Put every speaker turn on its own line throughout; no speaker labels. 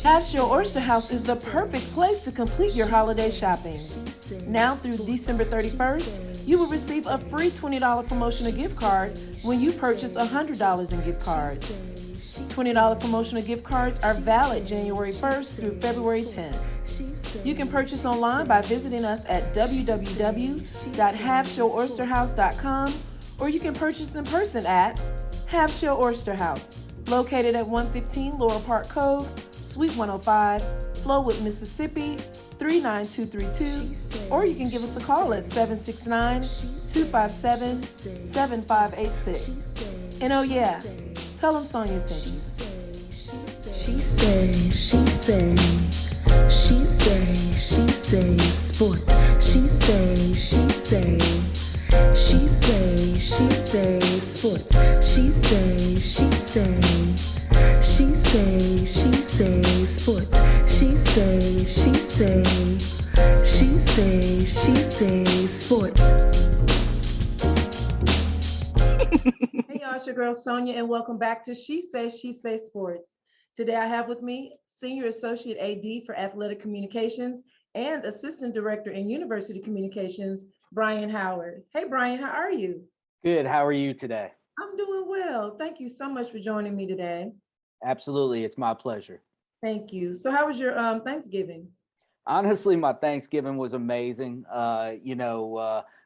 Half-Shell Oyster House is the perfect place to complete your holiday shopping. Now through December 31st, you will receive a free $20 promotional gift card when you purchase $100 in gift cards. $20 promotional gift cards are valid January 1st through February 10th. You can purchase online by visiting us at www.halfshelloysterhouse.com, or you can purchase in person at Half-Shell Oyster House, located at 115 Laurel Park Cove, Suite 105, Flowood, Mississippi 39232, or you can give us a call at 769-257-7586. And oh yeah, tell them Sonia sent you.
She say sports. She say sports. She say sports. She say sports.
Hey y'all, it's your girl Sonia, and welcome back to She Say Sports. Today I have with me Senior Associate AD for Athletic Communications and Assistant Director in University Communications, Brian Howard. Hey Brian, how are you?
Good. How are you today?
I'm doing well. Thank you so much for joining me today.
Absolutely. It's my pleasure.
Thank you. So how was your Thanksgiving?
Honestly, my Thanksgiving was amazing.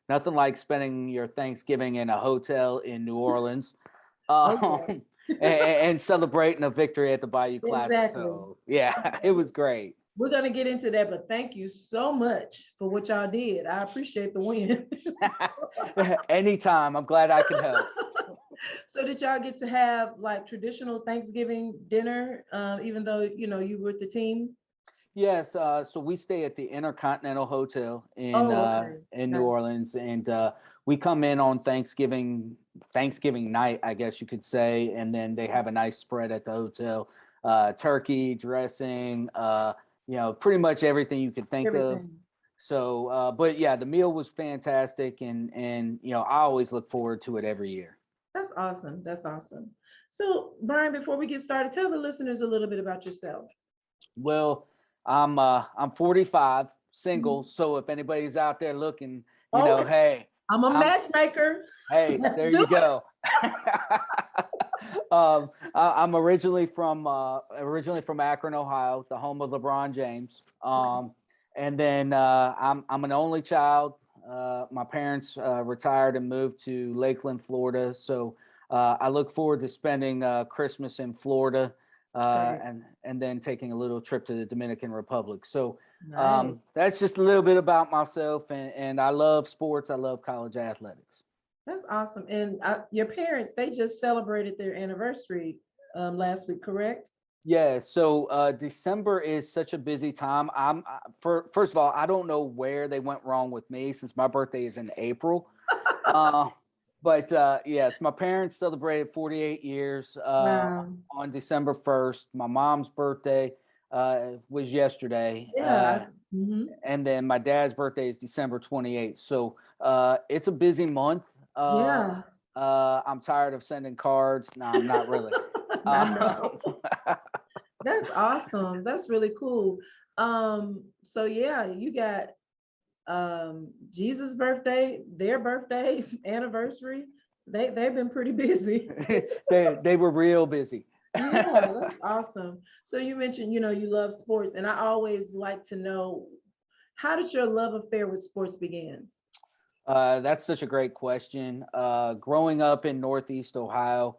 Nothing like spending your Thanksgiving in a hotel in New Orleans
Okay.
and celebrating a victory at the Bayou Classic.
Exactly.
So, yeah, it was great.
We're going to get into that, but thank you so much for what y'all did. I appreciate the win.
Anytime. I'm glad I could help.
So did y'all get to have like traditional Thanksgiving dinner, even though, you were with the team?
Yes, so we stay at the Intercontinental Hotel in New Orleans, and we come in on Thanksgiving night, I guess you could say, and then they have a nice spread at the hotel, turkey, dressing, pretty much everything you could think of. So, but yeah, the meal was fantastic, and I always look forward to it every year.
That's awesome. That's awesome. So, Brian, before we get started, tell the listeners a little bit about yourself.
Well, I'm 45, single. So if anybody's out there looking, hey,
I'm a matchmaker.
Hey, there you go. I'm originally from Akron, Ohio, the home of LeBron James. And then I'm an only child. My parents retired and moved to Lakeland, Florida. So I look forward to spending Christmas in Florida. And then taking a little trip to the Dominican Republic. So
Nice.
that's just a little bit about myself, and I love sports. I love college athletics.
That's awesome. And your parents, they just celebrated their anniversary last week, correct?
Yeah. So December is such a busy time. First of all, I don't know where they went wrong with me since my birthday is in April. But yes, my parents celebrated 48 years on December 1st. My mom's birthday was yesterday.
Yeah.
And then my dad's birthday is December 28th. So it's a busy month.
Yeah.
I'm tired of sending cards. No, I'm not really.
That's awesome. That's really cool. So yeah, you got Jesus' birthday, their birthdays, anniversary. They've been pretty busy.
they were real busy.
Yeah, that's awesome. So you mentioned, you love sports, and I always like to know, how did your love affair with sports begin?
That's such a great question. Growing up in Northeast Ohio,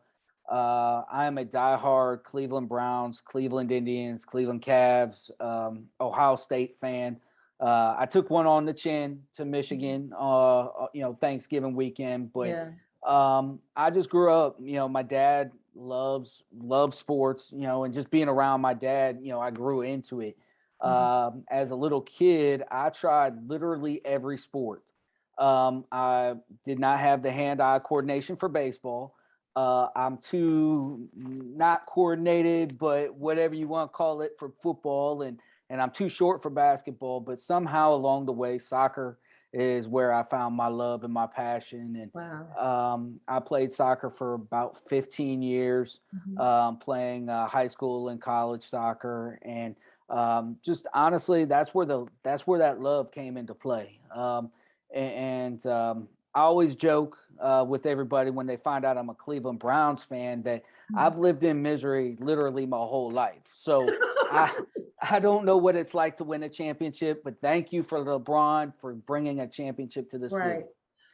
I am a diehard Cleveland Browns, Cleveland Indians, Cleveland Cavs, Ohio State fan. I took one on the chin to Michigan, Thanksgiving weekend. But I just grew up, my dad loves sports, and just being around my dad, I grew into it. As a little kid, I tried literally every sport. I did not have the hand-eye coordination for baseball. I'm too not coordinated, but whatever you want to call it, for football, and I'm too short for basketball. But somehow along the way, soccer is where I found my love and my passion. And
Wow.
I played soccer for about 15 years,
Mhm.
playing high school and college soccer, and just honestly, that's where that love came into play. And I always joke with everybody when they find out I'm a Cleveland Browns fan that
Mhm.
I've lived in misery literally my whole life. So I I don't know what it's like to win a championship, but thank you for LeBron for bringing a championship to the
Right.
city.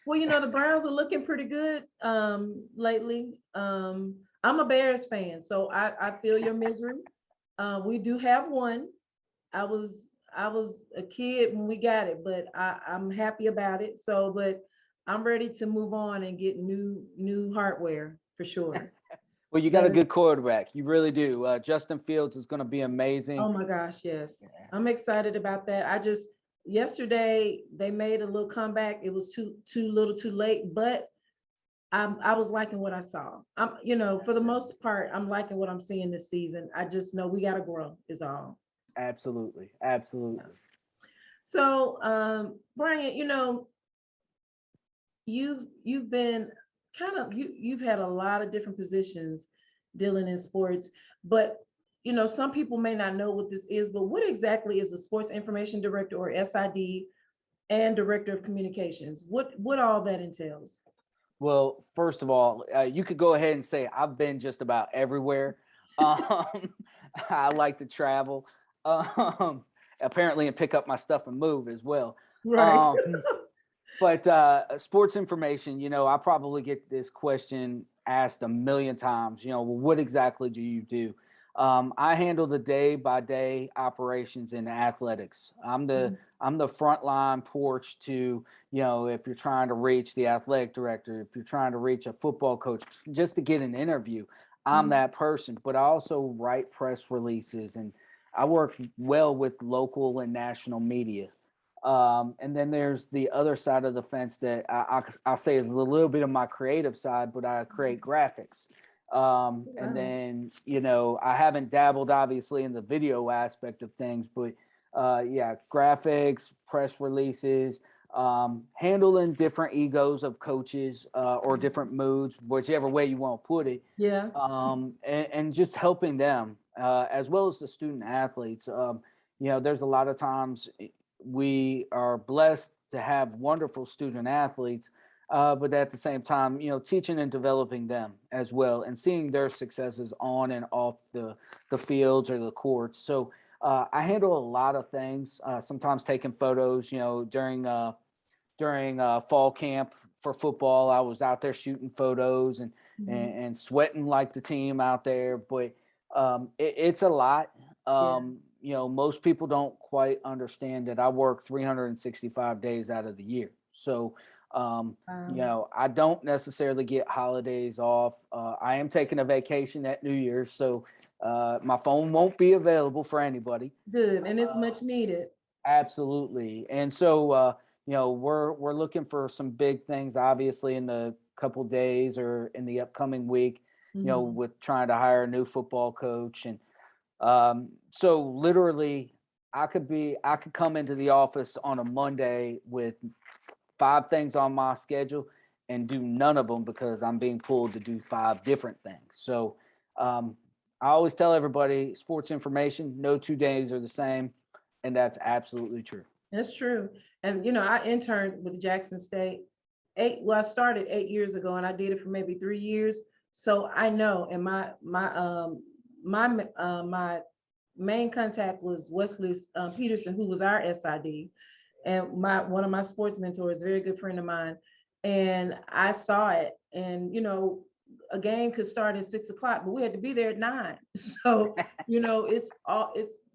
Well, the Browns are looking pretty good lately. I'm a Bears fan, so I feel your misery. We do have one. I was a kid when we got it, but I'm happy about it. So, but I'm ready to move on and get new hardware for sure.
Well, you got
That
a
is,
good quarterback. You really do. Justin Fields is going to be amazing.
oh my gosh, yes.
Yeah.
I'm excited about that. I just yesterday they made a little comeback. It was too little too late, but I was liking what I saw. For the most part, I'm liking what I'm seeing this season. I just know we gotta grow is all.
Absolutely. Absolutely.
So, Brian, you've been you've had a lot of different positions dealing in sports, but some people may not know what this is, but what exactly is a sports information director or SID and director of communications? What all that entails?
Well, first of all, you could go ahead and say I've been just about everywhere. Um, I like to travel, apparently, and pick up my stuff and move as well.
Right.
Um, but sports information, I probably get this question asked a million times. Well, what exactly do you do? I handle the day by day operations in athletics.
Mhm.
I'm the frontline porch to, if you're trying to reach the athletic director, if you're trying to reach a football coach, just to get an interview, I'm
Mhm.
that person. But I also write press releases, and I work well with local and national media. And then there's the other side of the fence that I'll say is a little bit of my creative side, but I create graphics. And
Wow.
then, I haven't dabbled obviously in the video aspect of things, but yeah, graphics, press releases, handling different egos of coaches or different moods, whichever way you want to put it,
Yeah.
and just helping them as well as the student athletes. There's a lot of times we are blessed to have wonderful student athletes, but at the same time, teaching and developing them as well and seeing their successes on and off the fields or the courts. So I handle a lot of things, sometimes taking photos, during fall camp for football. I was out there shooting photos and,
Mhm.
and sweating like the team out there, but it's a lot.
Yeah.
Most people don't quite understand that I work 365 days out of the year. So,
Wow.
I don't necessarily get holidays off. I am taking a vacation at New Year's, so my phone won't be available for anybody.
Good. And it's much needed.
Absolutely. And so, we're looking for some big things, obviously, in the couple days or in the upcoming week,
Mhm.
with trying to hire a new football coach. And so literally I could come into the office on a Monday with 5 things on my schedule and do none of them because I'm being pulled to do 5 different things. So um, I always tell everybody sports information, no 2 days are the same. And that's absolutely true.
That's true. And I interned with Jackson State I started 8 years ago and I did it for maybe 3 years. So I know, and my main contact was Wesley Peterson, who was our SID, and one of my sports mentors, a very good friend of mine. And I saw it, and a game could start at 6 o'clock, but we had to be there at 9. So it's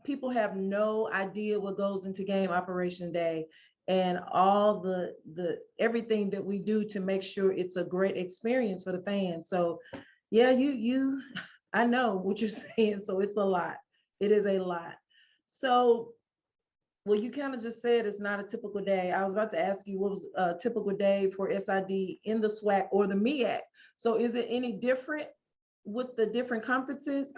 people have no idea what goes into game operation day and all the everything that we do to make sure it's a great experience for the fans. So yeah, you I know what you're saying. So it's a lot. It is a lot. So well, you kind of just said it's not a typical day. I was about to ask you what was a typical day for SID in the SWAC or the MEAC. So is it any different with the different conferences?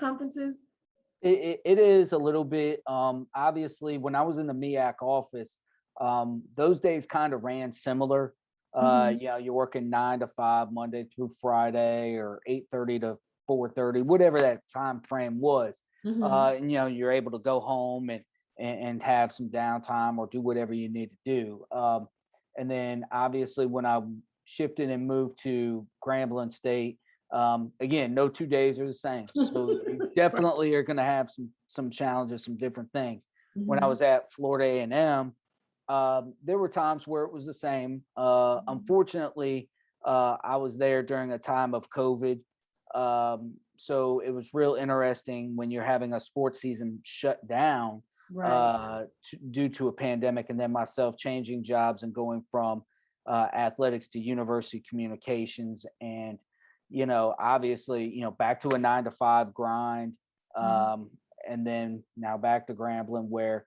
It is a little bit. Obviously, when I was in the MEAC office, Those days kind of ran similar.
Mhm.
You're working 9 to 5 Monday through Friday, or 8:30 to 4:30, whatever that time frame was.
Mhm.
And you're able to go home and have some downtime or do whatever you need to do. And then obviously when I shifted and moved to Grambling State, again, no 2 days are the same. So you
Right.
definitely are going to have some challenges, some different things. When I
Mhm.
was at Florida A&M, there were times where it was the same.
Mhm.
Unfortunately, I was there during a time of COVID. So it was real interesting when you're having a sports season shut down
Right.
due to a pandemic, and then myself changing jobs and going from athletics to university communications. And, obviously, back to a 9 to 5 grind.
Mhm.
Um, and then now back to Grambling, where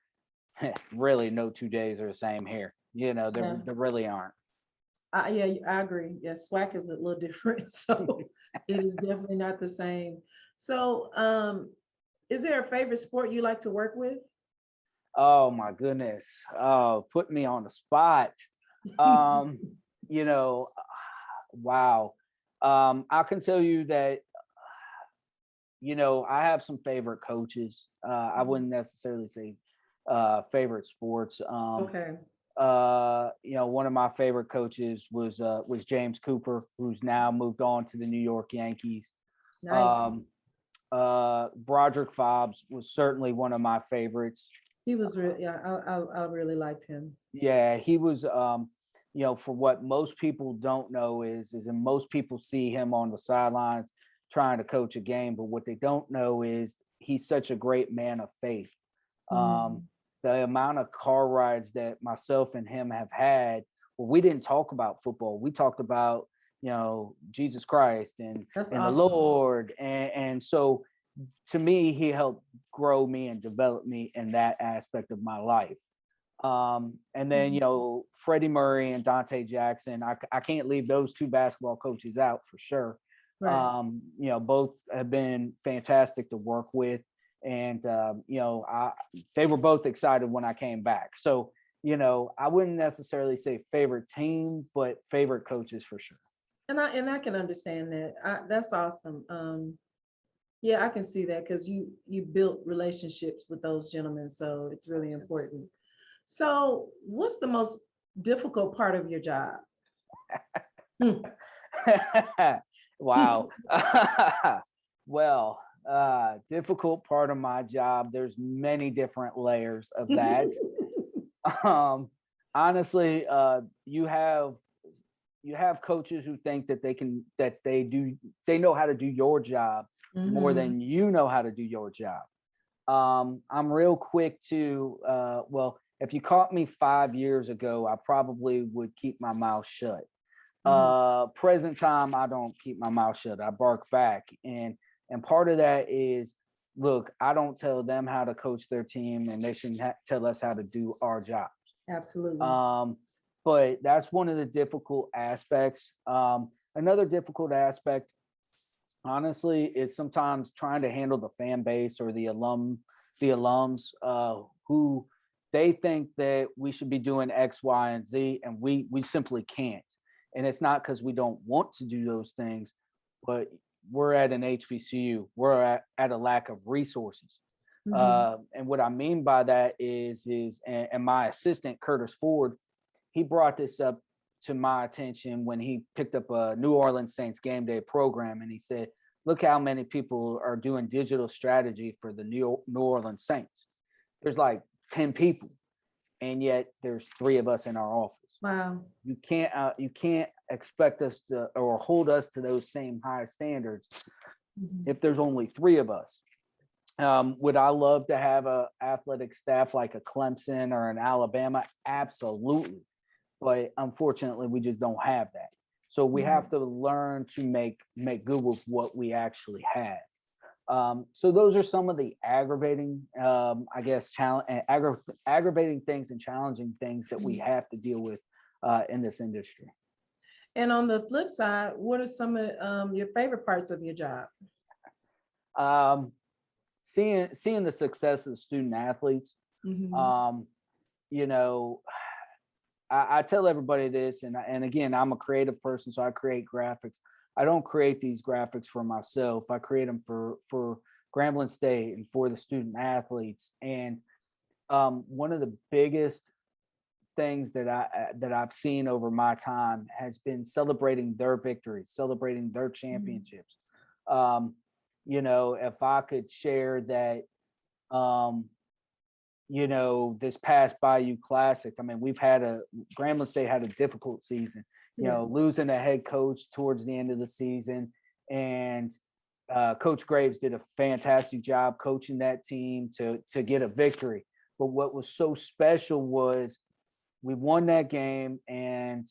really no 2 days are the same here.
Yeah.
There really aren't.
Yeah, I agree. Yeah, SWAC is a little different, so it is definitely not the same. So, is there a favorite sport you like to work with?
Oh my goodness. Oh, put me on the spot. Um, you know, wow. I can tell you that, I have some favorite coaches. I
Mhm.
wouldn't necessarily say favorite sports.
Okay,
One of my favorite coaches was James Cooper, who's now moved on to the New York Yankees.
nice.
Um, Broderick Fobbs was certainly one of my favorites.
He was real. Yeah, I really liked him.
Yeah, he was. For what most people don't know is and most people see him on the sidelines trying to coach a game, but what they don't know is he's such a great man of faith. Um,
Mhm.
the amount of car rides that myself and him have had, well, we didn't talk about football. We talked about, Jesus Christ and
That's
the
awesome.
Lord. And so to me, he helped grow me and develop me in that aspect of my life. And then,
Mhm.
Freddie Murray and Dante Jackson, I can't leave those two basketball coaches out for sure.
Right.
Both have been fantastic to work with. And, they were both excited when I came back. So, I wouldn't necessarily say favorite team, but favorite coaches for sure.
And I can understand that. That's awesome. Yeah, I can see that because you built relationships with those gentlemen, so it's really important. So, what's the most difficult part of your job? Hmm.
Wow. Well, difficult part of my job, there's many different layers of that. Um, Honestly, you have coaches who think that they know how to do your job more
Mhm.
than you know how to do your job. I'm real quick to well, if you caught me 5 years ago, I probably would keep my mouth shut.
Mhm.
Present time, I don't keep my mouth shut. I bark back. And part of that is, look, I don't tell them how to coach their team, and they shouldn't tell us how to do our jobs.
Absolutely.
Um, but that's one of the difficult aspects. Another difficult aspect, honestly, is sometimes trying to handle the fan base or the alums who they think that we should be doing X, Y, and Z, and we simply can't. And it's not because we don't want to do those things, but we're at an HBCU. We're at a lack of resources.
Mhm.
And what I mean by that and my assistant Curtis Ford, he brought this up to my attention when he picked up a New Orleans Saints game day program, and he said, "Look how many people are doing digital strategy for the New Orleans Saints. There's like 10 people, and yet there's three of us in our office.
Wow.
You can't expect us to or hold us to those same high standards
Mhm.
if there's only three of us." Would I love to have a athletic staff like a Clemson or an Alabama? Absolutely. But unfortunately, we just don't have that. So we
Right.
have to learn to make good with what we actually have. So those are some of the aggravating, I guess, aggravating things and challenging things that we
Mhm.
have to deal with in this industry.
And on the flip side, what are some of your favorite parts of your job?
Um, seeing the success of the student athletes,
Mhm.
um, you know, I tell everybody this, and again, I'm a creative person, so I create graphics. I don't create these graphics for myself. I create them for Grambling State and for the student athletes. And one of the biggest things that I've seen over my time has been celebrating their victories, celebrating their championships. If I could share that, this past Bayou Classic, I mean, Grambling State had a difficult season,
Yes.
losing a head coach towards the end of the season. And Coach Graves did a fantastic job coaching that team to get a victory. But what was so special was we won that game, and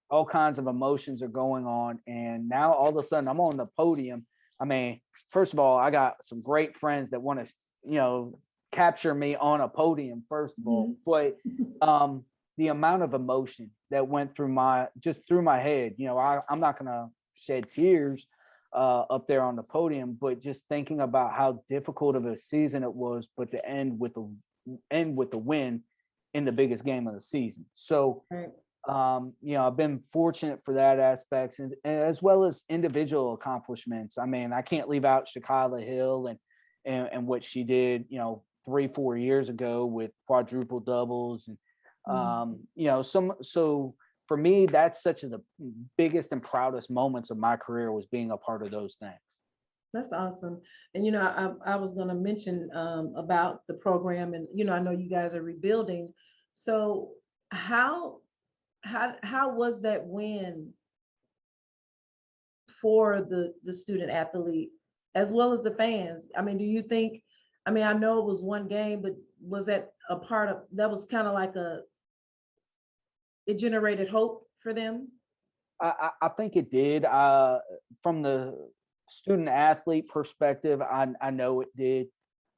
all kinds of emotions are going on. And now all of a sudden I'm on the podium. I mean, first of all, I got some great friends that want to, capture me on a podium, first of all. But the amount of emotion that went through my head, I'm not going to shed tears up there on the podium, but just thinking about how difficult of a season it was, but to end with the win in the biggest game of the season. So,
Right.
I've been fortunate for that aspect, and as well as individual accomplishments. I mean, I can't leave out Shakila Hill and what she did, 3-4 years ago with quadruple doubles. And, so for me, that's such the biggest and proudest moments of my career, was being a part of those things.
That's awesome. And, I was going to mention about the program, and, I know you guys are rebuilding. So how was that win for the student athlete as well as the fans? I mean, do you think, I know it was one game, but was that a part of, that was kind of like it generated hope for them?
I think it did. From the student athlete perspective, I know it did.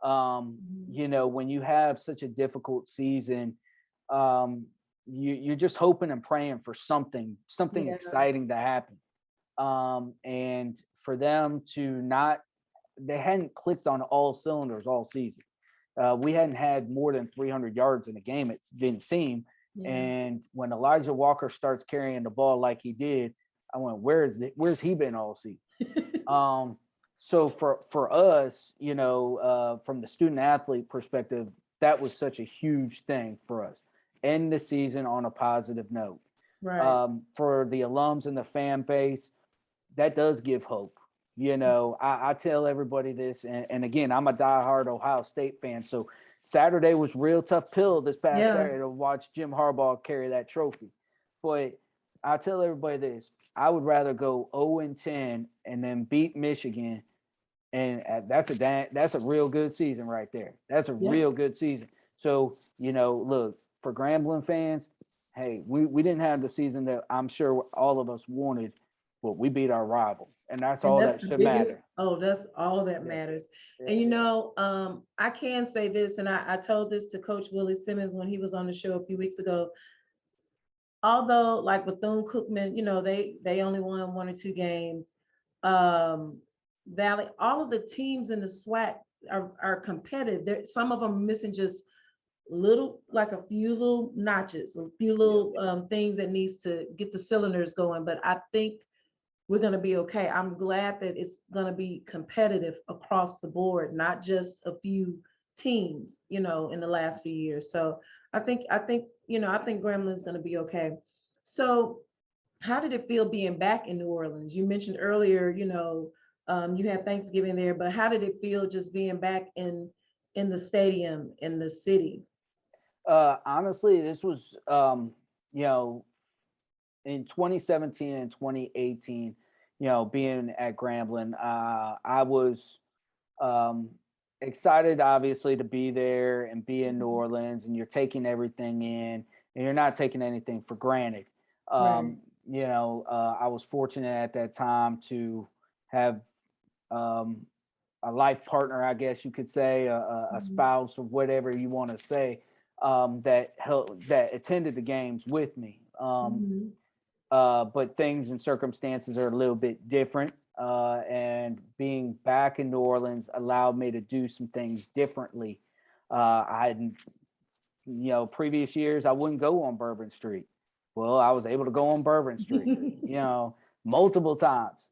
When you have such a difficult season, you're just hoping and praying for something
Yeah.
exciting to happen. And for them they hadn't clicked on all cylinders all season. We hadn't had more than 300 yards in a game, it didn't seem.
Yeah.
And when Elijah Walker starts carrying the ball like he did, I went, where's he been all season? So for us, from the student athlete perspective, that was such a huge thing for us. End the season on a positive note.
Right.
For the alums and the fan base, that does give hope. I tell everybody this, and again, I'm a diehard Ohio State fan, so Saturday was real tough pill this past Saturday to watch Jim Harbaugh carry that trophy. But I tell everybody this: I would rather go 0-10 and then beat Michigan, and that's a real good season right there. That's a real good season. So look, for Grambling fans, hey, we didn't have the season that I'm sure all of us wanted, but we beat our rival, and that's all that should matter.
Oh, that's all that matters. And I can say this, and I told this to Coach Willie Simmons when he was on the show a few weeks ago. Although, like Bethune-Cookman, they only won 1 or 2 games. Valley, all of the teams in the SWAC are competitive. Some of them missing just a few little notches, a few little things that needs to get the cylinders going. But I think we're going to be okay. I'm glad that it's going to be competitive across the board, not just a few teams, in the last few years. So I think Grambling is going to be okay. So how did it feel being back in New Orleans? You mentioned earlier, you had Thanksgiving there, but how did it feel just being back in the stadium, in the city?
Honestly, this was, in 2017 and 2018, being at Grambling, I was excited, obviously, to be there and be in New Orleans, and you're taking everything in, and you're not taking anything for granted.
Right.
I was fortunate at that time to have a life partner, I guess you could say, a spouse, or whatever you want to say, that attended the games with me. But things and circumstances are a little bit different. And being back in New Orleans allowed me to do some things differently. I hadn't, previous years, I wouldn't go on Bourbon Street. Well, I was able to go on Bourbon Street, multiple times.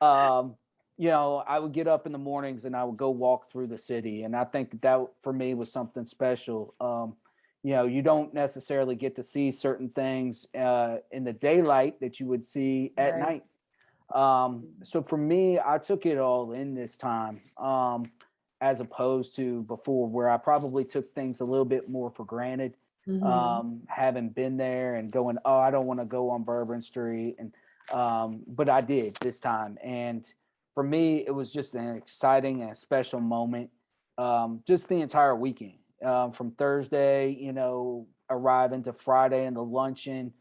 Um, I would get up in the mornings and I would go walk through the city. And I think that for me was something special. You don't necessarily get to see certain things in the daylight that you would see at
Right.
night. So for me, I took it all in this time, as opposed to before, where I probably took things a little bit more for granted. Having been there and going, oh, I don't want to go on Bourbon Street, and but I did this time, and for me, it was just an exciting and special moment. Just the entire weekend, from Thursday, arriving to Friday and the luncheon.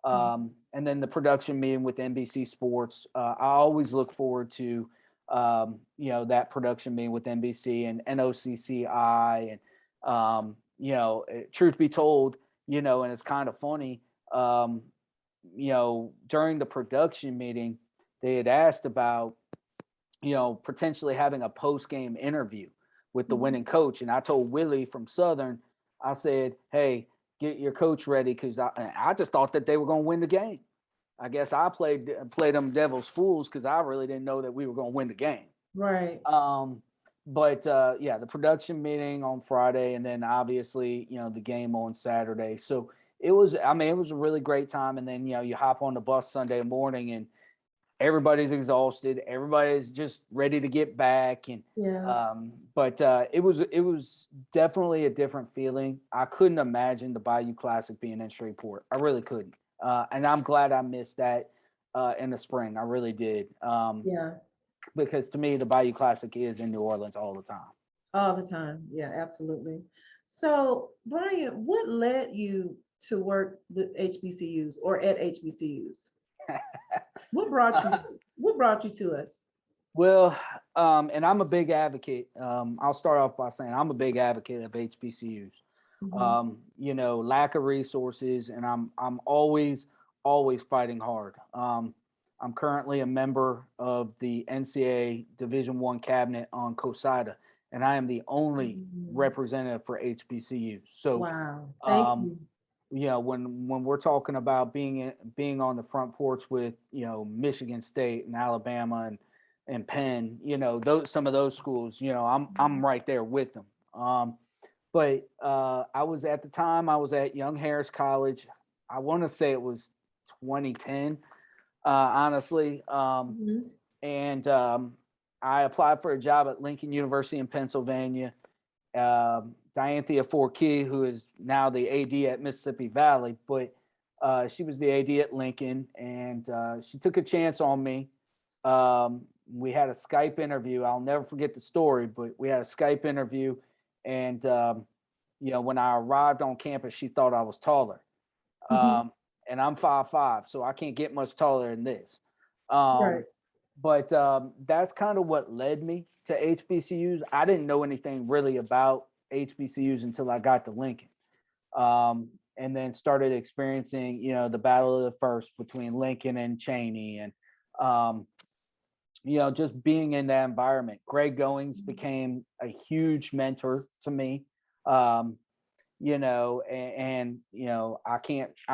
And then the production meeting with NBC Sports. I always look forward to, that production meeting with NBC and NOCCI. And, truth be told, and it's kind of funny, during the production meeting, they had asked about, potentially having a post-game interview with the winning coach. And I told Willie from Southern, I said, hey, get your coach ready, because I just thought that they were going to win the game. I guess I played them devil's fools because I really didn't know that we were going to win the game.
Right.
But the production meeting on Friday, and then obviously the game on Saturday. So it was a really great time. And then you hop on the bus Sunday morning and everybody's exhausted. Everybody's just ready to get back. And but it was definitely a different feeling. I couldn't imagine the Bayou Classic being in Shreveport. I really couldn't. And I'm glad I missed that in the spring. I really did. Because to me, the Bayou Classic is in New Orleans all the time.
All the time. Yeah, absolutely. So, Brian, what led you to work with HBCUs or at HBCUs? What brought you to us?
Well, and I'm a big advocate. I'll start off by saying I'm a big advocate of HBCUs. Lack of resources, and I'm always fighting hard. I'm currently a member of the NCAA Division I cabinet on COSIDA, and I am the only representative for HBCUs. So,
wow, thank you.
When we're talking about being on the front porch with Michigan State and Alabama and Penn, some of those schools, I'm right there with them. But I was at Young Harris College. I want to say it was 2010. Honestly. And I applied for a job at Lincoln University in Pennsylvania. Dianthea Forkey, who is now the AD at Mississippi Valley, but she was the AD at Lincoln, and she took a chance on me. We had a Skype interview. I'll never forget the story, but we had a Skype interview, and when I arrived on campus, she thought I was taller. And I'm 5'5", so I can't get much taller than this.
Right.
But that's kind of what led me to HBCUs. I didn't know anything really about HBCUs until I got to Lincoln, and then started experiencing, the battle of the first between Lincoln and Cheney, and just being in that environment. Greg Goings became a huge mentor to me. I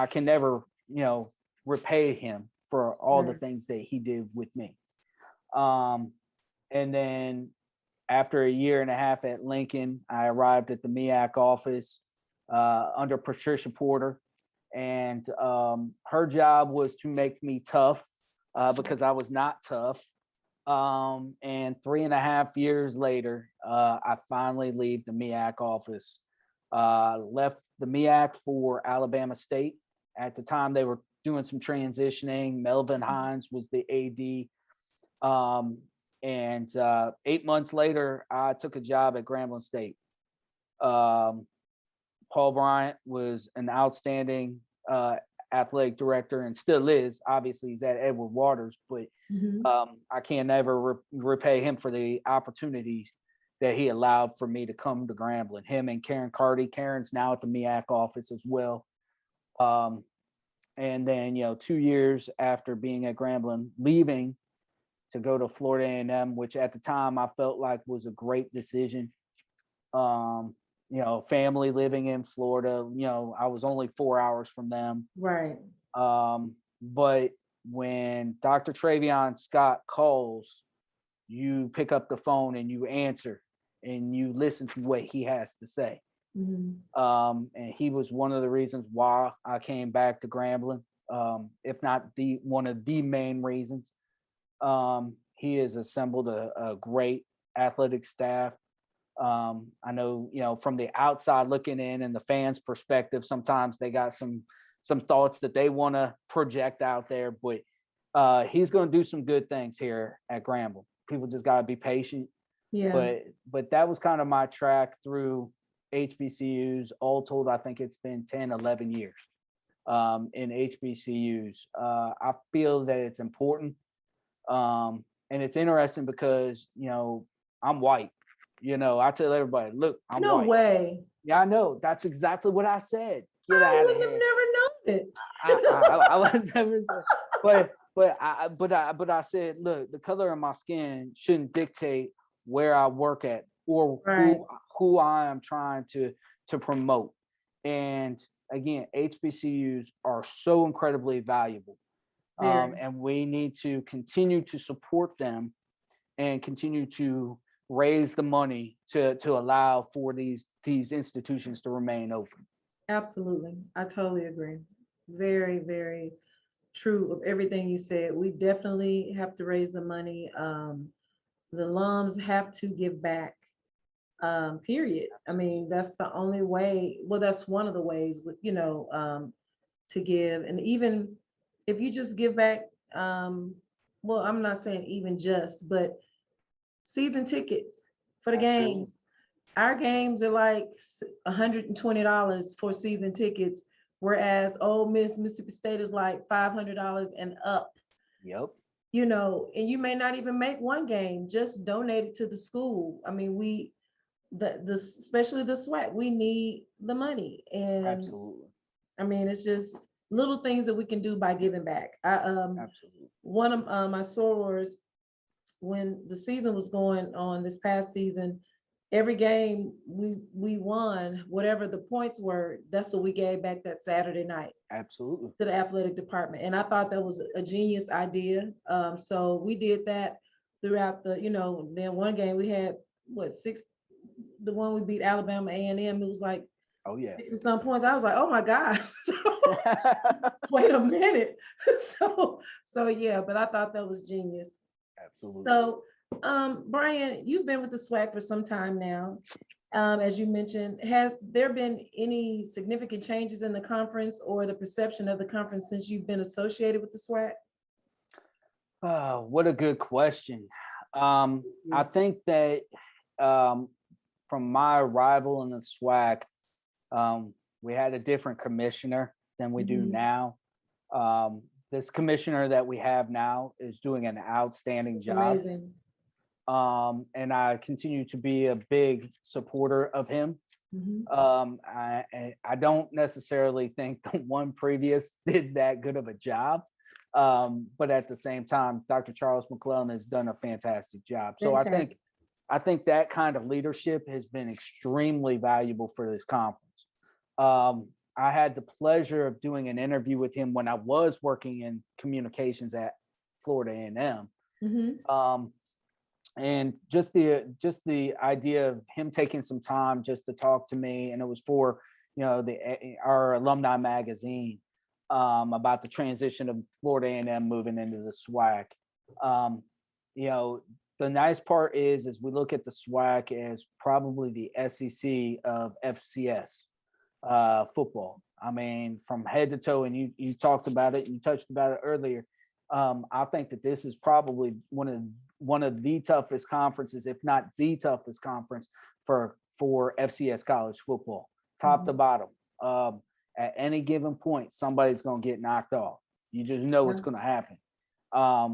can never, repay him for all the things that he did with me. And then after a year and a half at Lincoln, I arrived at the MEAC office under Patricia Porter, and her job was to make me tough because I was not tough. And 3.5 years later, I finally leave the MEAC office. Left the MEAC for Alabama State. At the time, they were doing some transitioning. Melvin Hines was the AD. And 8 months later, I took a job at Grambling State. Paul Bryant was an outstanding athletic director and still is. Obviously, he's at Edward Waters, but I can never repay him for the opportunities that he allowed for me to come to Grambling. Him and Karen Carty. Karen's now at the MEAC office as well. And then, 2 years after being at Grambling, leaving to go to Florida A&M, which at the time I felt like was a great decision. family living in Florida. I was only 4 hours from them.
Right.
But when Dr. Travion Scott calls, you pick up the phone and you answer and you listen to what he has to say. And he was one of the reasons why I came back to Grambling, if not one of the main reasons. He has assembled a great athletic staff. I know, from the outside looking in and the fans' perspective, sometimes they got some thoughts that they want to project out there, but he's going to do some good things here at Grambling. People just got to be patient.
Yeah.
But that was kind of my track through HBCUs. All told, I think it's been 10, 11 years in HBCUs. I feel that it's important. And it's interesting because, I'm white. I tell everybody, look, I'm
No
white.
way.
Yeah, I know. That's exactly what I said. Get
I
out
would
of
have
here.
never known it.
I was never saying, but I said, look, the color of my skin shouldn't dictate where I work at or
Right.
who I am trying to promote. And again, HBCUs are so incredibly valuable.
Very.
And we need to continue to support them and continue to raise the money to allow for these institutions to remain open.
Absolutely. I totally agree. Very, very true of everything you said. We definitely have to raise the money. The alums have to give back, period. I mean, that's the only way. Well, that's one of the ways with, to give. And even if you just give back, well, I'm not saying even just, but season tickets for the
Absolutely.
games. Our games are like $120 for season tickets, whereas Ole Miss, Mississippi State is like $500 and up.
Yep.
And you may not even make one game, just donate it to the school. I mean, especially the SWAC, we need the money. And
Absolutely.
I mean, it's just little things that we can do by giving back.
Absolutely.
One of my sorors, when the season was going on this past season, every game we won, whatever the points were, that's what we gave back that Saturday night.
Absolutely.
To the athletic department. And I thought that was a genius idea. So we did that throughout then one game we had six, the one we beat Alabama A&M, it was like,
oh yeah,
60 some points. I was like, oh my gosh. Wait a minute. So yeah, but I thought that was genius.
Absolutely.
So Brian, you've been with the SWAC for some time now. As you mentioned, has there been any significant changes in the conference or the perception of the conference since you've been associated with the SWAC?
What a good question. I think that from my arrival in the SWAC, we had a different commissioner than we do now. This commissioner that we have now is doing an outstanding job.
Amazing.
And I continue to be a big supporter of him. I don't necessarily think the one previous did that good of a job. But at the same time, Dr. Charles McClellan has done a fantastic job. So I think that kind of leadership has been extremely valuable for this conference. I had the pleasure of doing an interview with him when I was working in communications at Florida A&M. And just the idea of him taking some time just to talk to me, and it was for our alumni magazine about the transition of Florida A&M moving into the SWAC. The nice part is we look at the SWAC as probably the SEC of FCS football. I mean, from head to toe, and you talked about it, you touched about it earlier. I think that this is probably one of the toughest conferences, if not the toughest conference for FCS college football, top to bottom. At any given point, somebody's going to get knocked off. You just know what's going to happen. I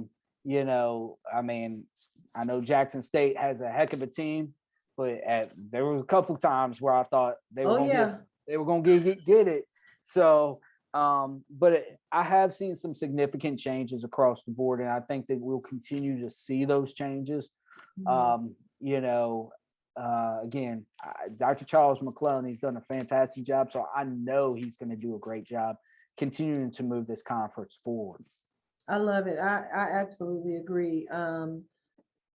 mean, I know Jackson State has a heck of a team, but there was a couple times where I thought they were going to get it. So, but I have seen some significant changes across the board, and I think that we'll continue to see those changes. again, Dr. Charles McClellan, he's done a fantastic job. So I know he's going to do a great job continuing to move this conference forward.
I love it. I absolutely agree.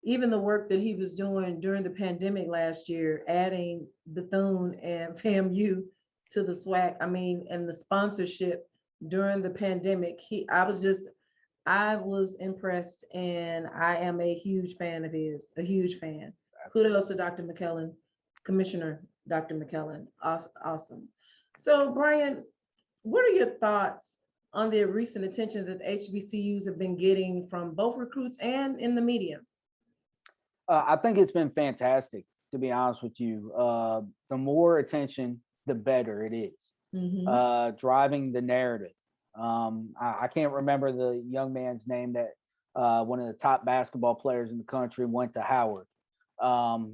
Even the work that he was doing during the pandemic last year, adding Bethune and FAMU to the SWAC, I mean, and the sponsorship during the pandemic, I was impressed, and I am a huge fan of his, a huge fan. Kudos to Dr. McKellen, Commissioner Dr. McKellen. Awesome. So, Brian, what are your thoughts on the recent attention that HBCUs have been getting from both recruits and in the media?
I think it's been fantastic, to be honest with you. The more attention, the better it is. Driving the narrative. I can't remember the young man's name that one of the top basketball players in the country went to Howard.
What's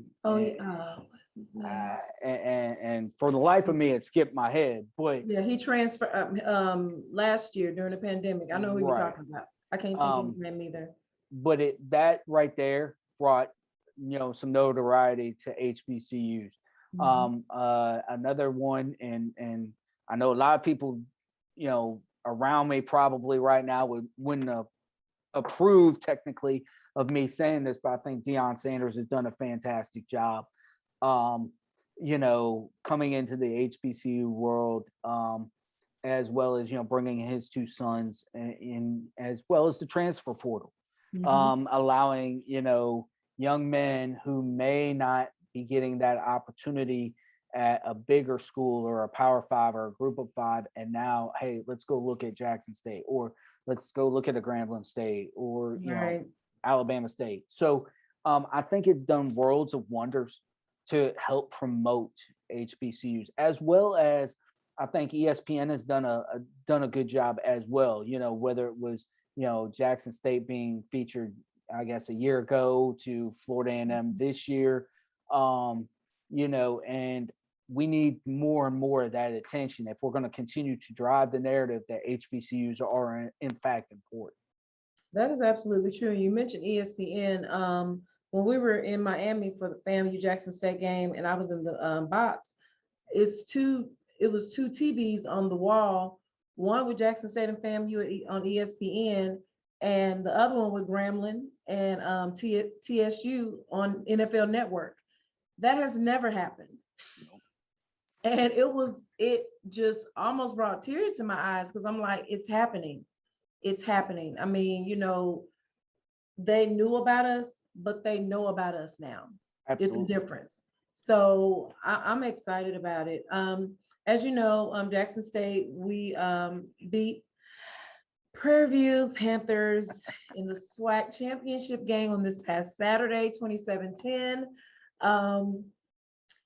his name?
And for the life of me, it skipped my head. But
yeah, he transferred last year during the pandemic. I know who you're talking about. I can't think of his name either.
But that right there brought some notoriety to HBCUs. Another one, and I know a lot of people around me probably right now wouldn't approve technically of me saying this, but I think Deion Sanders has done a fantastic job coming into the HBCU world, as well as bringing his two sons in, as well as the transfer portal, allowing young men who may not be getting that opportunity at a bigger school or a Power 5 or a Group of 5, and now, hey, let's go look at Jackson State, or let's go look at a Grambling State, or Alabama State. So I think it's done worlds of wonders to help promote HBCUs, as well as I think ESPN has done a good job as well. Whether it was Jackson State being featured, I guess, a year ago to Florida A&M this year, and we need more and more of that attention if we're going to continue to drive the narrative that HBCUs are in fact important.
That is absolutely true. You mentioned ESPN. When we were in Miami for the FAMU Jackson State game, and I was in the box, it was two TVs on the wall, one with Jackson State and FAMU on ESPN, and the other one with Grambling and TSU on NFL Network. That has never happened. And it just almost brought tears to my eyes, because I'm like, it's happening. It's happening. I mean, they knew about us, but they know about us now. Absolutely. It's a difference. So I'm excited about it. As you know, Jackson State, we beat Prairie View Panthers in the SWAC championship game on this past Saturday, 27-10.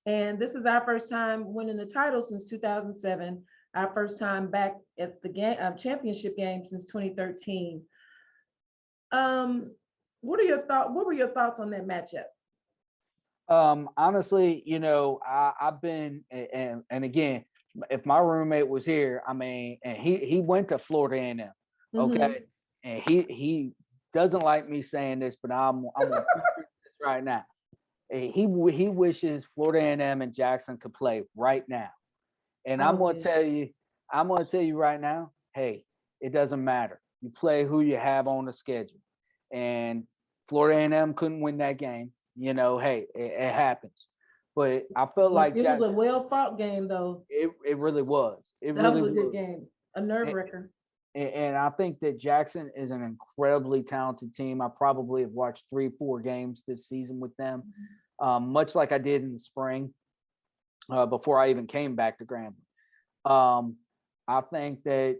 And this is our first time winning the title since 2007. Our first time back at the game, championship game since 2013. What were your thoughts on that matchup?
Honestly, I've been, and again, if my roommate was here, I mean, and he went to Florida A&M, okay, and he doesn't like me saying this, but I'm gonna this right now. He wishes Florida A&M and Jackson could play right now, and I'm gonna tell you right now, hey, it doesn't matter. You play who you have on the schedule, and Florida A&M couldn't win that game. Hey, it happens. But I felt like
it was a well-fought game, though.
It really was. That
was a good game, a nerve-wrecker.
And I think that Jackson is an incredibly talented team. I probably have watched 3-4 games this season with them, much like I did in the spring before I even came back to Grambling. I think that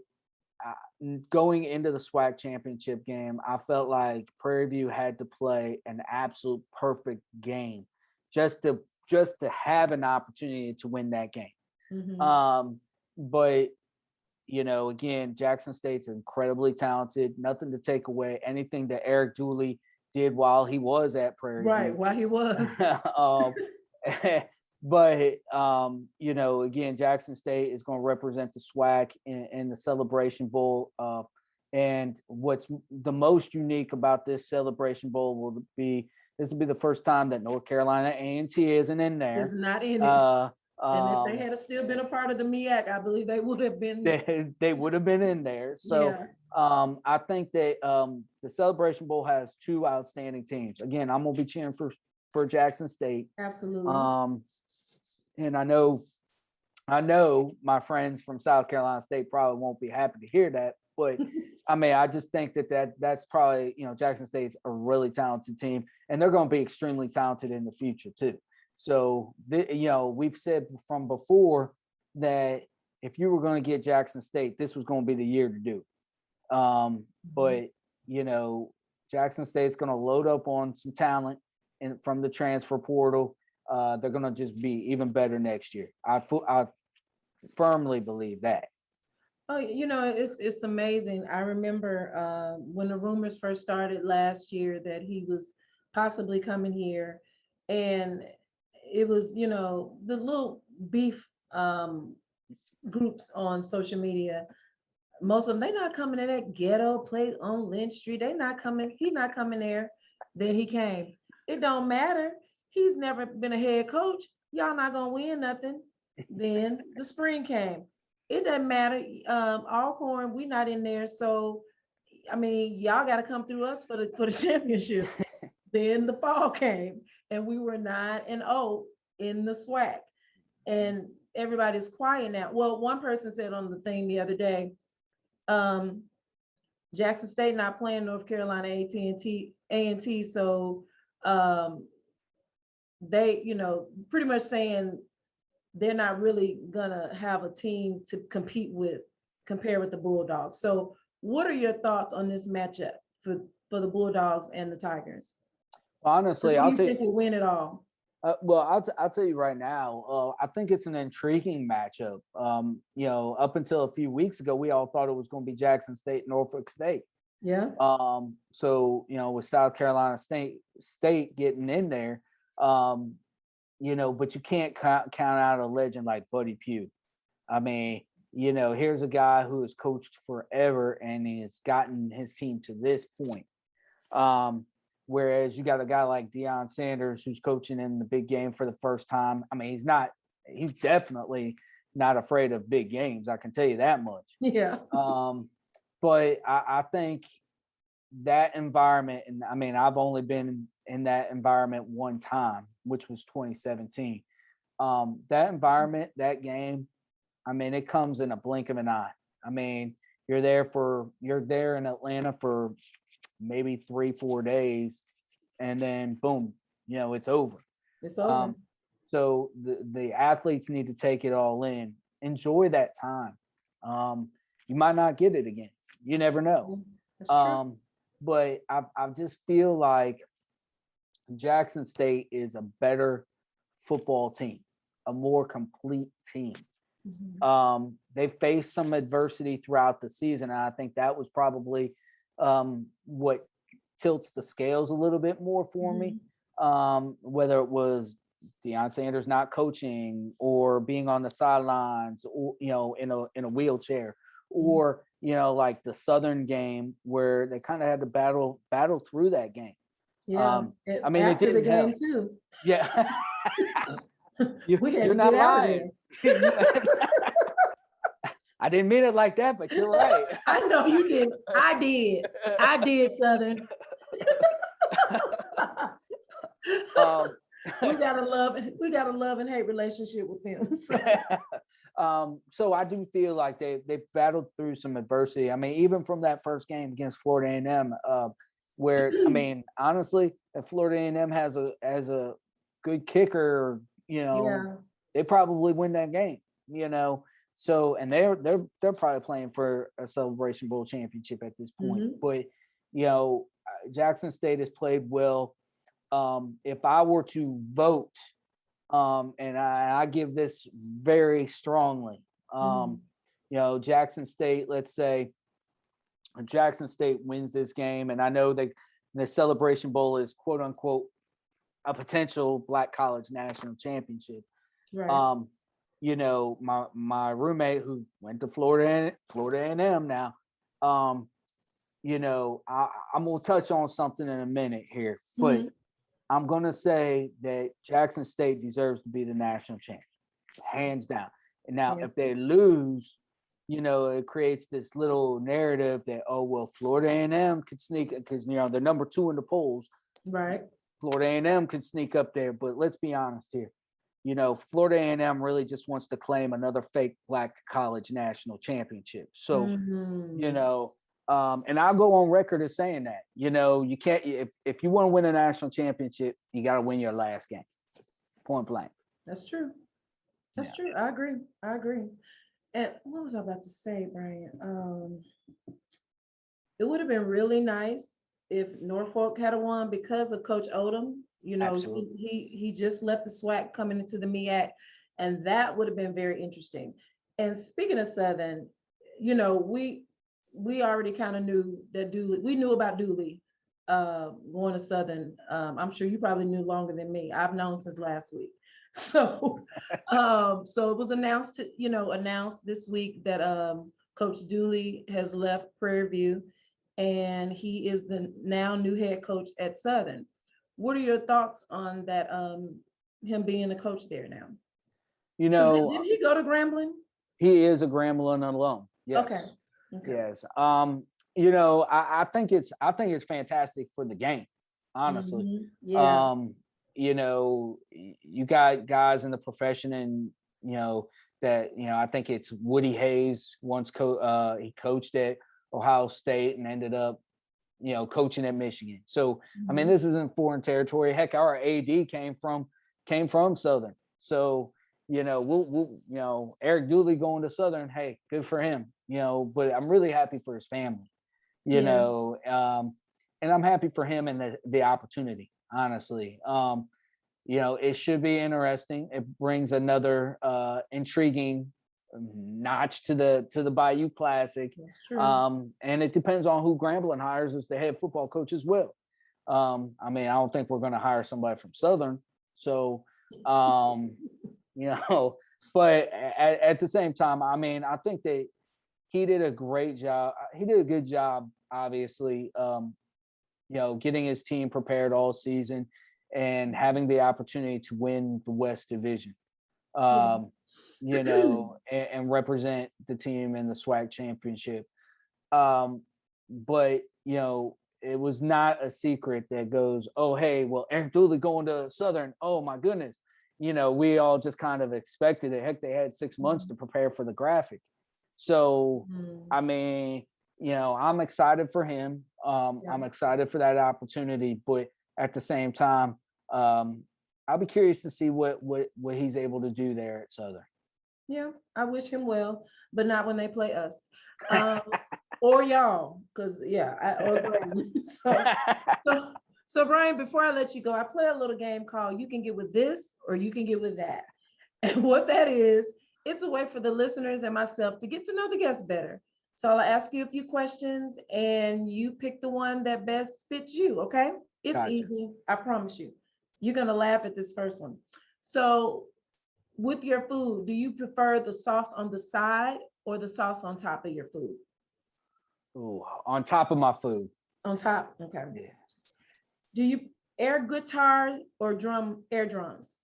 going into the SWAC championship game, I felt like Prairie View had to play an absolute perfect game just to have an opportunity to win that game. But again, Jackson State's incredibly talented. Nothing to take away anything that Eric Dooley did while he was at Prairie View.
Right, while he was.
But again, Jackson State is going to represent the SWAC in the Celebration Bowl. And what's the most unique about this Celebration Bowl will be This will be the first time that North Carolina A&T isn't in there.
It's not in it. And if they had still been a part of the MEAC, I believe they would have been.
They would have been in there. So I think that the Celebration Bowl has two outstanding teams. Again, I'm gonna be cheering for Jackson State.
Absolutely.
And I know my friends from South Carolina State probably won't be happy to hear that, but I mean, I just think that's probably, Jackson State's a really talented team, and they're going to be extremely talented in the future too. So, we've said from before that if you were going to get Jackson State, this was going to be the year to do it. But, Jackson State's going to load up on some talent and from the transfer portal. They're going to just be even better next year. I firmly believe that.
Oh, it's amazing. I remember when the rumors first started last year that he was possibly coming here, and it was, the little beef groups on social media. Most of them, they're not coming to that ghetto place on Lynch Street. They're not coming. He's not coming there. Then he came. It don't matter. He's never been a head coach. Y'all not gonna win nothing. Then the spring came. It doesn't matter. Alcorn, we not in there. So, I mean, y'all got to come through us for the championship. Then the fall came, and we were 9-0 in the SWAC, and everybody's quiet now. Well, one person said on the thing the other day, Jackson State not playing North Carolina A&T, so they, pretty much saying they're not really gonna have a team to compare with the Bulldogs. So what are your thoughts on this matchup for the Bulldogs and the Tigers?
Honestly,
I'll think will win it all.
I'll tell you right now, I think it's an intriguing matchup. Up until a few weeks ago, we all thought it was going to be Jackson State, Norfolk State.
Yeah.
So, with South Carolina State getting in there, but you can't count out a legend like Buddy Pugh. I mean, here's a guy who has coached forever and he's gotten his team to this point. Whereas you got a guy like Deion Sanders who's coaching in the big game for the first time. I mean, he's definitely not afraid of big games. I can tell you that much.
Yeah.
But I think that environment, and I mean, I've only been in that environment one time, which was 2017. That environment, that game, I mean, it comes in a blink of an eye. I mean, you're there in Atlanta for maybe 3-4 days, and then boom, it's over.
It's over.
So the athletes need to take it all in, enjoy that time. You might not get it again. You never know.
That's true.
But I just feel like Jackson State is a better football team, a more complete team.
Mm-hmm.
They faced some adversity throughout the season, and I think that was probably what tilts the scales a little bit more for me. Whether it was Deion Sanders not coaching or being on the sidelines, or in a wheelchair, or like the Southern game where they kind of had to battle through that game.
Yeah,
I mean, it didn't help.
Too.
Yeah,
you're
not lying. I didn't mean it like that, but you're right.
I know you did. I did, Southern. We got a love and hate relationship with them.
So I do feel like they battled through some adversity. I mean, even from that first game against Florida A&M, where I mean, honestly, if Florida A&M has a good kicker, they probably win that game. So, and they're probably playing for a Celebration Bowl championship at this point. But Jackson State has played well. If I were to vote, and I give this very strongly, Jackson State, let's say Jackson State wins this game, and I know the Celebration Bowl is quote unquote a potential Black college national championship.
Right.
My roommate who went to Florida A&M now, I'm gonna touch on something in a minute here, but I'm going to say that Jackson State deserves to be the national champion, hands down. And now,
Yeah.
if they lose, it creates this little narrative that, oh, well, Florida A&M could sneak because, they're number 2 in the polls.
Right.
Florida A&M could sneak up there. But let's be honest here. Florida A&M really just wants to claim another fake black college national championship. So,
Mhm.
and I'll go on record as saying that, you can't, if you want to win a national championship, you got to win your last game, point blank.
That's true. That's
Yeah.
true. I agree. And what was I about to say, Brian? It would have been really nice if Norfolk had won because of Coach Odom.
Absolutely.
He just left the SWAC coming into the MEAC, and that would have been very interesting. And speaking of Southern, we already kind of knew that Dooley. We knew about Dooley going to Southern. I'm sure you probably knew longer than me. I've known since last week. So, so it was announced this week that Coach Dooley has left Prairie View, and he is the now new head coach at Southern. What are your thoughts on that? Him being a coach there now? Didn't he go to Grambling?
He is a Grambling alum. Yes.
Okay.
Yes. I think it's fantastic for the game, honestly.
Mhm. Yeah.
You got guys in the profession, and that I think it's Woody Hayes once he coached at Ohio State and ended up coaching at Michigan. So I mean, this isn't foreign territory. Heck, our AD came from Southern. So we'll Eric Dooley going to Southern. Hey, good for him. But I'm really happy for his family. And I'm happy for him and the opportunity. Honestly, it should be interesting. It brings another intriguing notch to the Bayou Classic.
That's true.
And it depends on who Grambling hires as the head football coach as well. I mean, I don't think we're going to hire somebody from Southern. So, but at the same time, I mean, I think that he did a great job. He did a good job, obviously, getting his team prepared all season and having the opportunity to win the West Division, and represent the team in the SWAC championship. But, it was not a secret that goes, oh, hey, well, Eric Dooley going to Southern. Oh, my goodness. We all just kind of expected it. Heck, they had 6 months to prepare for the graphic. So, I mean, I'm excited for him. I'm excited for that opportunity, but at the same time, I'll be curious to see what he's able to do there at Southern.
Yeah, I wish him well, but not when they play us. Or y'all, because so Brian, before I let you go, I play a little game called You Can Get With This or You Can Get With That. And what that is, it's a way for the listeners and myself to get to know the guests better. So I'll ask you a few questions and you pick the one that best fits you, okay? It's
Gotcha.
easy, I promise you. You're gonna laugh at this first one. So with your food, do you prefer the sauce on the side or the sauce on top of your food?
Ooh, on top of my food.
On top, okay.
Yeah.
Do you air guitar or air drums?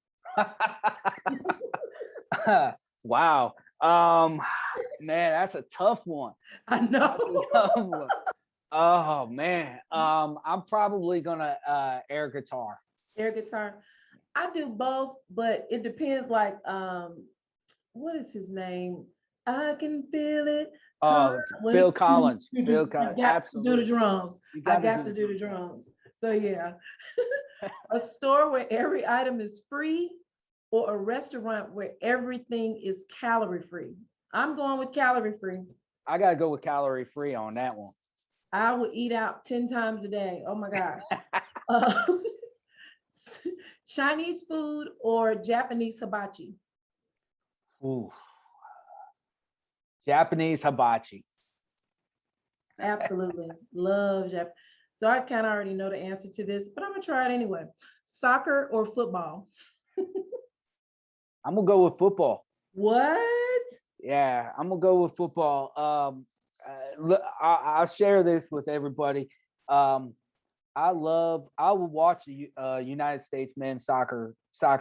Wow. Man, that's a tough one.
I know.
Oh man. I'm probably gonna air guitar.
Air guitar. I do both, but it depends. Like, what is his name? I can feel it.
Phil Collins. Phil
I
Collins.
got
Absolutely.
to do the drums. I got to do the drums. So yeah. A store where every item is free or a restaurant where everything is calorie free? I'm going with calorie free.
I gotta go with calorie free on that one.
I would eat out 10 times a day. Oh my gosh. Chinese food or Japanese hibachi?
Ooh. Japanese hibachi.
Absolutely. Love Japan. So I kind of already know the answer to this, but I'm gonna try it anyway. Soccer or football?
I'm gonna go with football.
What?
Yeah, I'm gonna go with football. I'll share this with everybody. I will watch a United States men's soccer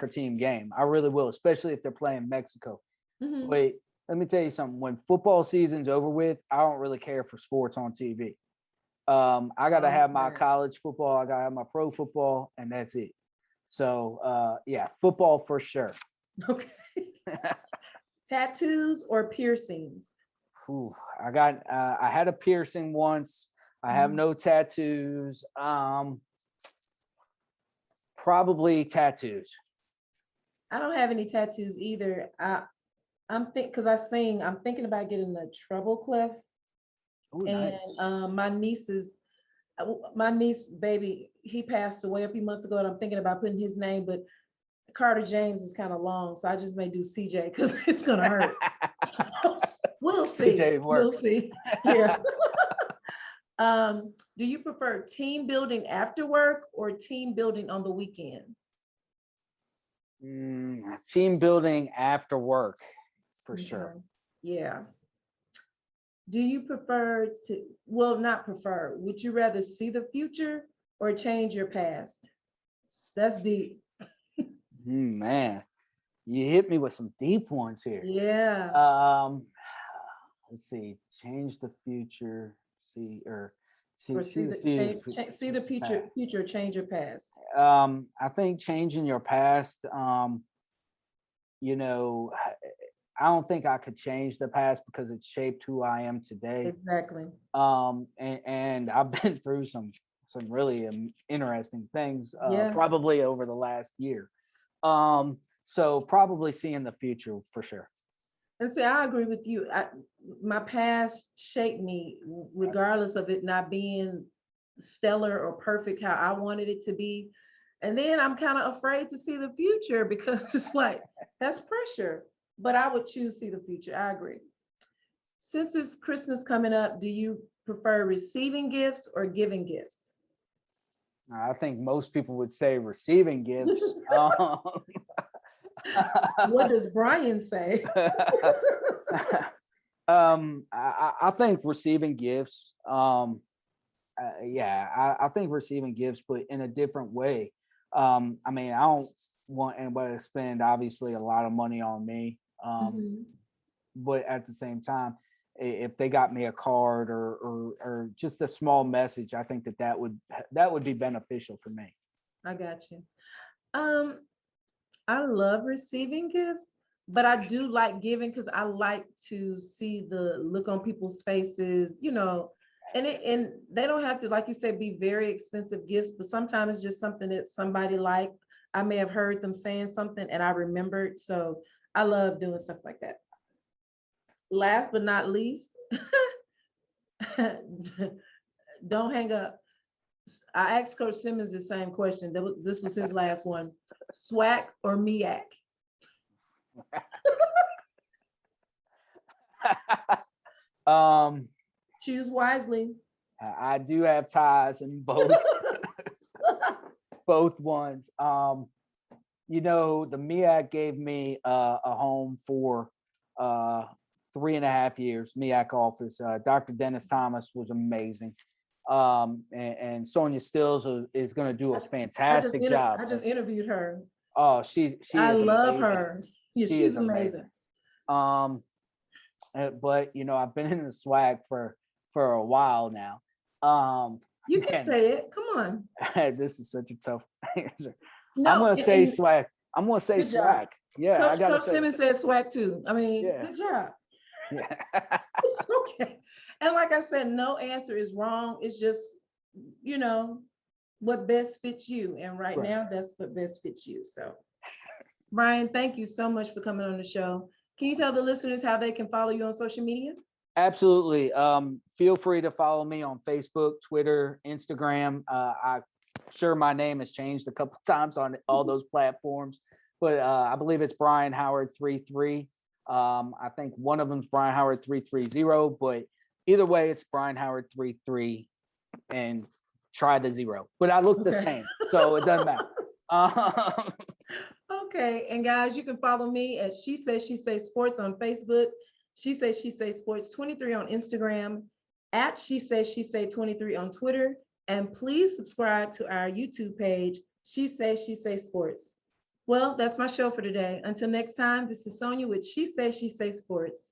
team game. I really will, especially if they're playing Mexico.
Mhm.
But let me tell you something. When football season's over with, I don't really care for sports on TV. I got to have my
Okay.
college football. I got to have my pro football, and that's it. So, yeah, football for sure.
Okay. Tattoos or piercings?
Ooh, I had a piercing once. I have
Mhm.
no tattoos. Probably tattoos.
I don't have any tattoos either. Because I sing, I'm thinking about getting a treble clef.
Ooh,
And
nice.
my niece baby, he passed away a few months ago, and I'm thinking about putting his name, but Carter James is kind of long, so I just may do CJ because it's gonna hurt. We'll see.
CJ
We'll
works.
see. Yeah. Do you prefer team building after work or team building on the weekend?
Team building after work, for sure.
Okay. Yeah. Do you prefer to, well, not prefer, would you rather see the future or change your past? That's deep.
Man, you hit me with some deep ones here.
Yeah.
Let's see. Change the future. See or
Or
see
see
the
the
future.
see the future, change your past.
I think changing your past. You know, I don't think I could change the past because it shaped who I am today.
Exactly.
And I've been through some really interesting things,
Yeah.
probably over the last year. So probably seeing the future for sure.
And see, I agree with you. My past shaped me, regardless of it not being stellar or perfect how I wanted it to be. And then I'm kind of afraid to see the future because it's like, that's pressure. But I would choose see the future. I agree. Since it's Christmas coming up, do you prefer receiving gifts or giving gifts?
I think most people would say receiving gifts.
What does Brian say?
I think receiving gifts. Yeah, I think receiving gifts, but in a different way. I mean, I don't want anybody to spend obviously a lot of money on me.
Mhm.
But at the same time, if they got me a card or just a small message, I think that would be beneficial for me.
I got you. Um, I love receiving gifts, but I do like giving because I like to see the look on people's faces, and they don't have to, like you said, be very expensive gifts, but sometimes it's just something that somebody liked. I may have heard them saying something and I remembered. So I love doing stuff like that. Last but not least, don't hang up. I asked Coach Simmons the same question. This was his last one. SWAC or MEAC?
um,
Choose wisely.
I do have ties in both ones. The MEAC gave me a home for 3.5 years. MEAC office. Dr. Dennis Thomas was amazing. And Sonia Stills is going to do a fantastic job.
I just interviewed her.
Oh, she
I
is
love
amazing.
her. Yeah,
She
she's
is
amazing.
But I've been in the swag for a while now.
You can say it. Come on.
This is such a tough answer.
No,
I'm gonna say
and
swag. I'm gonna say
good job.
swag. Yeah, I gotta
Coach
say.
Simmons said swag too. I mean,
Yeah.
good job.
Yeah.
It's okay. And like I said, no answer is wrong. It's just, what best fits you. And right now, that's what best fits you. So, Brian, thank you so much for coming on the show. Can you tell the listeners how they can follow you on social media?
Absolutely. Feel free to follow me on Facebook, Twitter, Instagram. I'm sure my name has changed a couple times on all those platforms, but I believe it's Brian Howard 33. I think one of them's Brian Howard 330, but either way, it's Brian Howard 33 and try the 0. But I look the same, so it doesn't matter.
Okay, and guys, you can follow me at She Says She Say Sports on Facebook. She Say Sports 23 on Instagram, at She Says She Say 23 on Twitter, And please subscribe to our YouTube page, She Say Sports. Well, that's my show for today. Until next time, this is Sonia with She Say Sports.